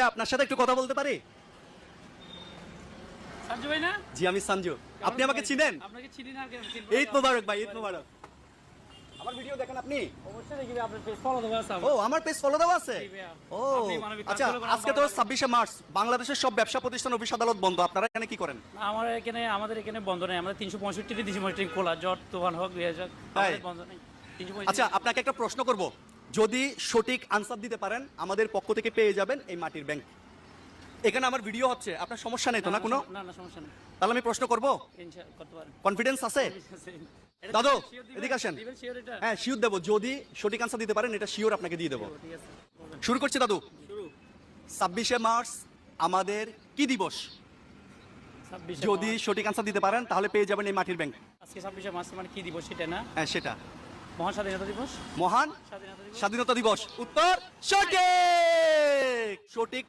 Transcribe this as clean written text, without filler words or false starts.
আপনার সাথে একটু কথা বলতে পারি? সঞ্জু ভাই না? জি আমি সঞ্জু। আপনি আমাকে চিনেন? আপনাকে চিনি না কেন? ঈদ মোবারক ভাই, ঈদ মোবারক। আমার ভিডিও দেখেন আপনি? অবশ্যই দেখি আপনার পেজ ফলো দেওয়া আছে ও আমার পেজ ফলো দেওয়া আছে? জি ভাইয়া। ও আপনি মানবিক আচ্ছা, কাজগুলো করেন, আজকে তো ভালো লাগে। 26শে মার্চ, বাংলাদেশের সব ব্যবসা প্রতিষ্ঠান অফিস আদালত বন্ধ, আপনারা এখানে কি করেন? আমাদের এখানে বন্ধ নেই, আমাদের 365 খোলা, ঝড় তুফান হোক বিয়ে তাই? বন্ধ নেই 365। আচ্ছা আপনাকে একটা প্রশ্ন করব, যদি সঠিক আনসার দিতে পারেন আমাদের পক্ষ থেকে পেয়ে যাবেন এই মাটির ব্যাংক। এখানে আমার ভিডিও হচ্ছে, আপনার সমস্যা নেই তো না কোনো? না সমস্যা নেই, তাহলে আমি প্রশ্ন করব, ইনশাআল্লাহ করতে পারেন। কনফিডেন্স আছে? এটা দাদু শিওর দিবেন? এদিকে আসেন। দিবেন শিওর এটা? হ্যাঁ শিওর দেবো, যদি সঠিক আনসার দিতে পারেন এটা শিওর আপনাকে দিয়ে দেবো। ঠিক আছে বলেন। শুরু করছি দাদু। শুরু 26শে মার্চ আমাদের কি দিবস? 26 যদি সঠিক আনসার দিতে পারেন তাহলে পেয়ে যাবেন এই মাটির ব্যাংক। আজকে 26শে মার্চ মানে কি দিবস সেটা না? হ্যাঁ সেটা মহান স্বাধীনতা দিবস। মহান স্বাধীনতা দিবস। স্বাধীনতা দিবস। উত্তর সঠিক। সঠিক